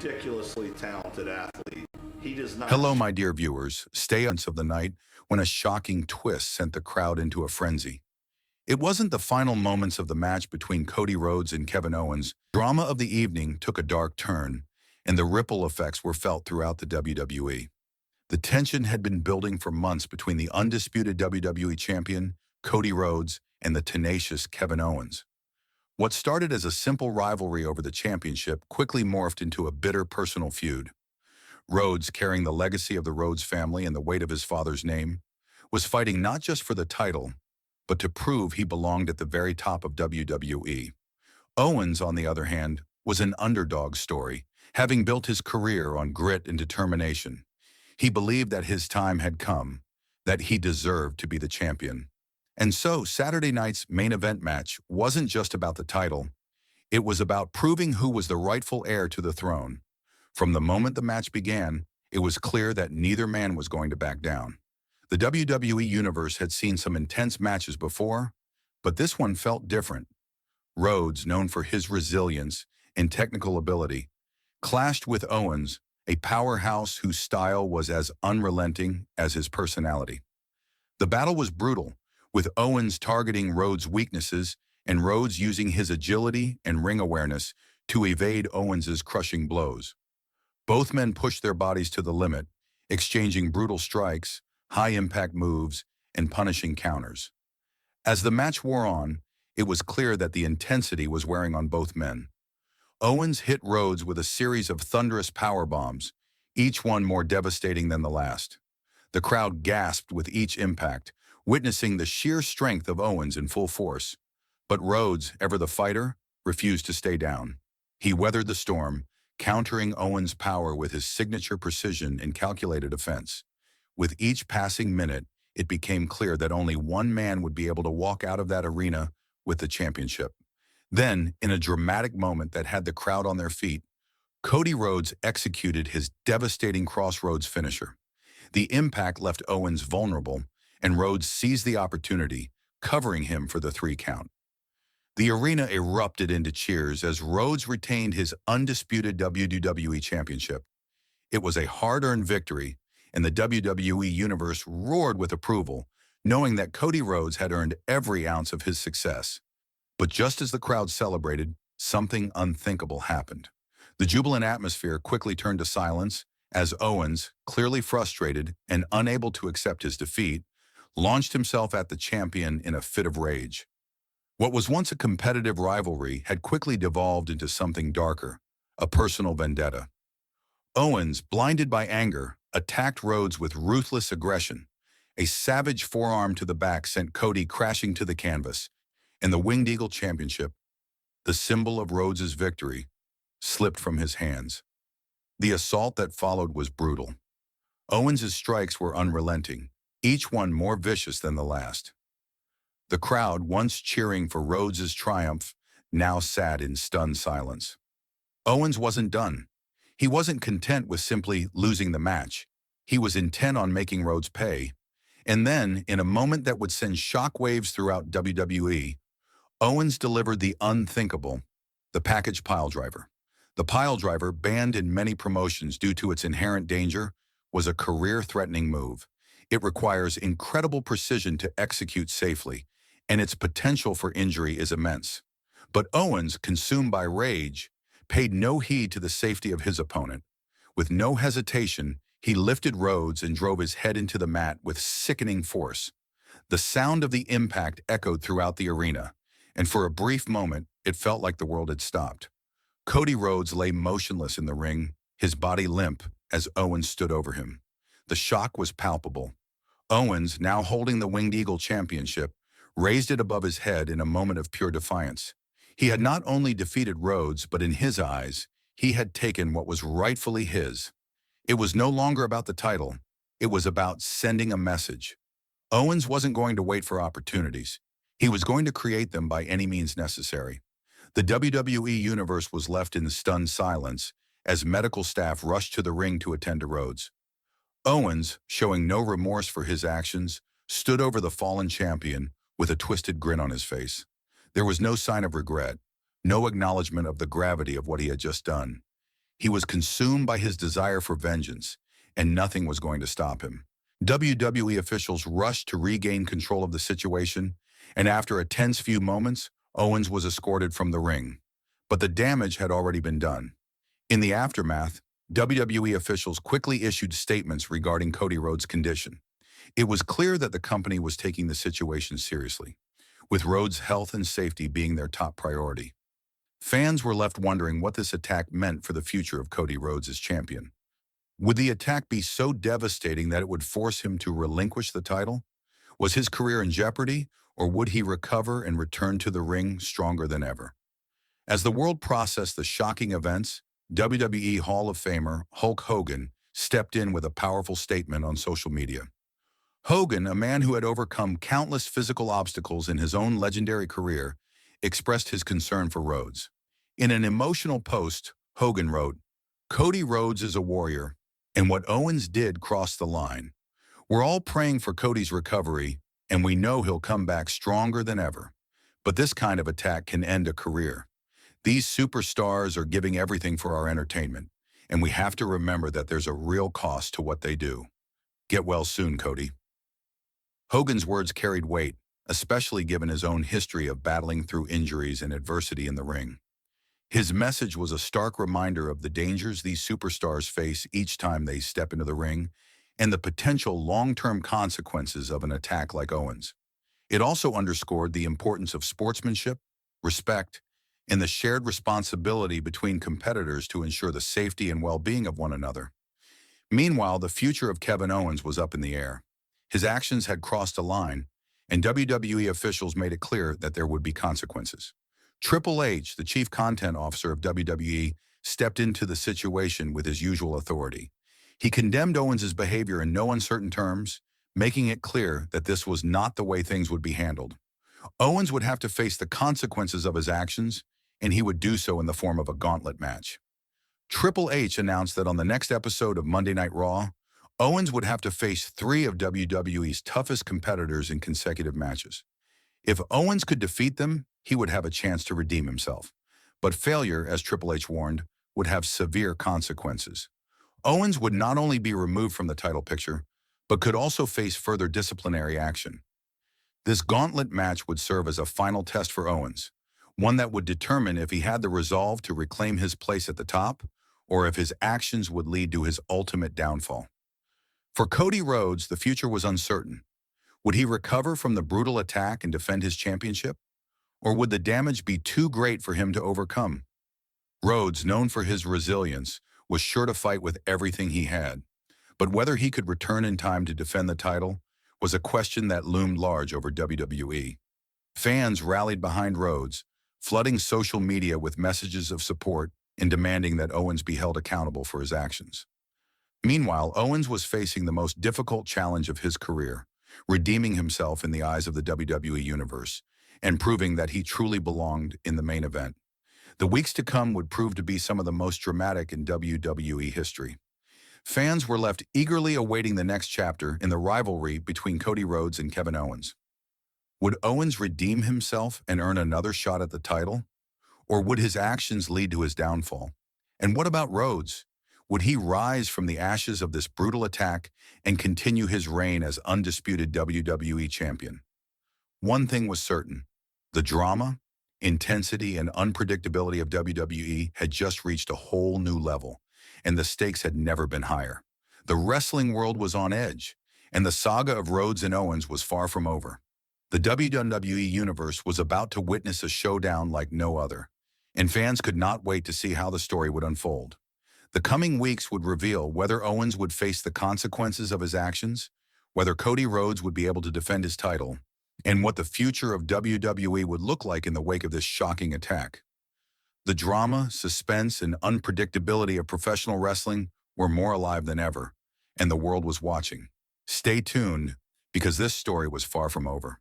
ridiculously talented athlete. He does not. Hello, my dear viewers. Stay on of the night when a shocking twist sent the crowd into a frenzy. It wasn't the final moments of the match between Cody Rhodes and Kevin Owens. Drama of the evening took a dark turn, and the ripple effects were felt throughout the WWE. The tension had been building for months between the undisputed WWE champion, Cody Rhodes, and the tenacious Kevin Owens. What started as a simple rivalry over the championship quickly morphed into a bitter personal feud. Rhodes, carrying the legacy of the Rhodes family and the weight of his father's name, was fighting not just for the title, but to prove he belonged at the very top of WWE. Owens, on the other hand, was an underdog story, having built his career on grit and determination. He believed that his time had come, that he deserved to be the champion. And so Saturday night's main event match wasn't just about the title. It was about proving who was the rightful heir to the throne. From the moment the match began, it was clear that neither man was going to back down. The WWE Universe had seen some intense matches before, but this one felt different. Rhodes, known for his resilience and technical ability, clashed with Owens, a powerhouse whose style was as unrelenting as his personality. The battle was brutal, with Owens targeting Rhodes' weaknesses and Rhodes using his agility and ring awareness to evade Owens' crushing blows. Both men pushed their bodies to the limit, exchanging brutal strikes, high-impact moves, and punishing counters. As the match wore on, it was clear that the intensity was wearing on both men. Owens hit Rhodes with a series of thunderous power bombs, each one more devastating than the last. The crowd gasped with each impact, witnessing the sheer strength of Owens in full force. But Rhodes, ever the fighter, refused to stay down. He weathered the storm, countering Owens' power with his signature precision and calculated offense. With each passing minute, it became clear that only one man would be able to walk out of that arena with the championship. Then, in a dramatic moment that had the crowd on their feet, Cody Rhodes executed his devastating crossroads finisher. The impact left Owens vulnerable, and Rhodes seized the opportunity, covering him for the 3 count. The arena erupted into cheers as Rhodes retained his undisputed WWE Championship. It was a hard-earned victory, and the WWE Universe roared with approval, knowing that Cody Rhodes had earned every ounce of his success. But just as the crowd celebrated, something unthinkable happened. The jubilant atmosphere quickly turned to silence as Owens, clearly frustrated and unable to accept his defeat, launched himself at the champion in a fit of rage. What was once a competitive rivalry had quickly devolved into something darker, a personal vendetta. Owens, blinded by anger, attacked Rhodes with ruthless aggression. A savage forearm to the back sent Cody crashing to the canvas, and the Winged Eagle Championship, the symbol of Rhodes' victory, slipped from his hands. The assault that followed was brutal. Owens' strikes were unrelenting, each one more vicious than the last. The crowd, once cheering for Rhodes' triumph, now sat in stunned silence. Owens wasn't done. He wasn't content with simply losing the match. He was intent on making Rhodes pay. And then, in a moment that would send shockwaves throughout WWE, Owens delivered the unthinkable, the package piledriver. The piledriver, banned in many promotions due to its inherent danger, was a career-threatening move. It requires incredible precision to execute safely, and its potential for injury is immense. But Owens, consumed by rage, paid no heed to the safety of his opponent. With no hesitation, he lifted Rhodes and drove his head into the mat with sickening force. The sound of the impact echoed throughout the arena, and for a brief moment, it felt like the world had stopped. Cody Rhodes lay motionless in the ring, his body limp, as Owens stood over him. The shock was palpable. Owens, now holding the Winged Eagle Championship, raised it above his head in a moment of pure defiance. He had not only defeated Rhodes, but in his eyes, he had taken what was rightfully his. It was no longer about the title. It was about sending a message. Owens wasn't going to wait for opportunities. He was going to create them by any means necessary. The WWE Universe was left in stunned silence as medical staff rushed to the ring to attend to Rhodes. Owens, showing no remorse for his actions, stood over the fallen champion with a twisted grin on his face. There was no sign of regret, no acknowledgement of the gravity of what he had just done. He was consumed by his desire for vengeance, and nothing was going to stop him. WWE officials rushed to regain control of the situation, and after a tense few moments, Owens was escorted from the ring. But the damage had already been done. In the aftermath, WWE officials quickly issued statements regarding Cody Rhodes' condition. It was clear that the company was taking the situation seriously, with Rhodes' health and safety being their top priority. Fans were left wondering what this attack meant for the future of Cody Rhodes as champion. Would the attack be so devastating that it would force him to relinquish the title? Was his career in jeopardy, or would he recover and return to the ring stronger than ever? As the world processed the shocking events, WWE Hall of Famer Hulk Hogan stepped in with a powerful statement on social media. Hogan, a man who had overcome countless physical obstacles in his own legendary career, expressed his concern for Rhodes. In an emotional post, Hogan wrote, "Cody Rhodes is a warrior, and what Owens did crossed the line. We're all praying for Cody's recovery, and we know he'll come back stronger than ever. But this kind of attack can end a career. These superstars are giving everything for our entertainment, and we have to remember that there's a real cost to what they do. Get well soon, Cody." Hogan's words carried weight, especially given his own history of battling through injuries and adversity in the ring. His message was a stark reminder of the dangers these superstars face each time they step into the ring and the potential long-term consequences of an attack like Owens. It also underscored the importance of sportsmanship, respect, and the shared responsibility between competitors to ensure the safety and well-being of one another. Meanwhile, the future of Kevin Owens was up in the air. His actions had crossed a line, and WWE officials made it clear that there would be consequences. Triple H, the chief content officer of WWE, stepped into the situation with his usual authority. He condemned Owens' behavior in no uncertain terms, making it clear that this was not the way things would be handled. Owens would have to face the consequences of his actions, and he would do so in the form of a gauntlet match. Triple H announced that on the next episode of Monday Night Raw, Owens would have to face 3 of WWE's toughest competitors in consecutive matches. If Owens could defeat them, he would have a chance to redeem himself. But failure, as Triple H warned, would have severe consequences. Owens would not only be removed from the title picture, but could also face further disciplinary action. This gauntlet match would serve as a final test for Owens, one that would determine if he had the resolve to reclaim his place at the top, or if his actions would lead to his ultimate downfall. For Cody Rhodes, the future was uncertain. Would he recover from the brutal attack and defend his championship? Or would the damage be too great for him to overcome? Rhodes, known for his resilience, was sure to fight with everything he had. But whether he could return in time to defend the title was a question that loomed large over WWE. Fans rallied behind Rhodes, flooding social media with messages of support and demanding that Owens be held accountable for his actions. Meanwhile, Owens was facing the most difficult challenge of his career, redeeming himself in the eyes of the WWE Universe and proving that he truly belonged in the main event. The weeks to come would prove to be some of the most dramatic in WWE history. Fans were left eagerly awaiting the next chapter in the rivalry between Cody Rhodes and Kevin Owens. Would Owens redeem himself and earn another shot at the title? Or would his actions lead to his downfall? And what about Rhodes? Would he rise from the ashes of this brutal attack and continue his reign as undisputed WWE champion? One thing was certain: the drama, intensity, and unpredictability of WWE had just reached a whole new level, and the stakes had never been higher. The wrestling world was on edge, and the saga of Rhodes and Owens was far from over. The WWE Universe was about to witness a showdown like no other, and fans could not wait to see how the story would unfold. The coming weeks would reveal whether Owens would face the consequences of his actions, whether Cody Rhodes would be able to defend his title, and what the future of WWE would look like in the wake of this shocking attack. The drama, suspense, and unpredictability of professional wrestling were more alive than ever, and the world was watching. Stay tuned, because this story was far from over.